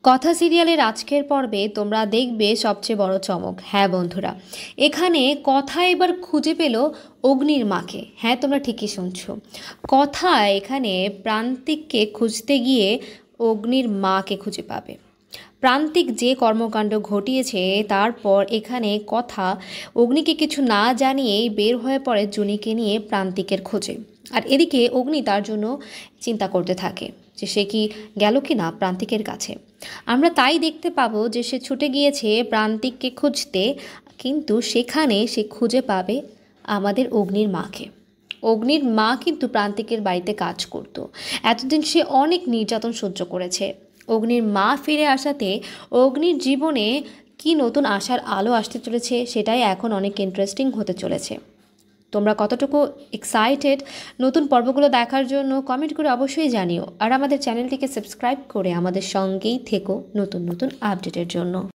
কথা সিরিয়ালের আজকের পর্বে তোমরা দেখবে সবচেয়ে বড় চমক। হ্যাঁ বন্ধুরা, এখানে কথা এবার খুঁজে পেল অগ্নির মাকে। হ্যাঁ, তোমরা ঠিকই শুনছো। কথা এখানে প্রান্তিককে খুঁজতে গিয়ে অগ্নির মাকে খুঁজে পাবে। প্রান্তিক যে কর্মকাণ্ড ঘটিয়েছে তারপর এখানে কথা অগ্নিকে কিছু না জানিয়েই বের হয়ে পড়ে জুনিকে নিয়ে প্রান্তিকের খোঁজে। আর এদিকে অগ্নি তার জন্য চিন্তা করতে থাকে যে সে কি গেল কি না প্রান্তিকের কাছে। আমরা তাই দেখতে পাবো যে সে ছুটে গিয়েছে প্রান্তিককে খুঁজতে, কিন্তু সেখানে সে খুঁজে পাবে আমাদের অগ্নির মাকে। অগ্নির মা কিন্তু প্রান্তিকের বাড়িতে কাজ করত। এতদিন সে অনেক নির্যাতন সহ্য করেছে। অগ্নির মা ফিরে আসাতে অগ্নির জীবনে কি নতুন আশার আলো আসতে চলেছে সেটাই এখন অনেক ইন্টারেস্টিং হতে চলেছে। তোমরা কতটুকু এক্সাইটেড নতুন পর্বগুলো দেখার জন্য কমেন্ট করে অবশ্যই জানিও। আর আমাদের চ্যানেলটিকে সাবস্ক্রাইব করে আমাদের সঙ্গেই থেকো নতুন নতুন আপডেটের জন্য।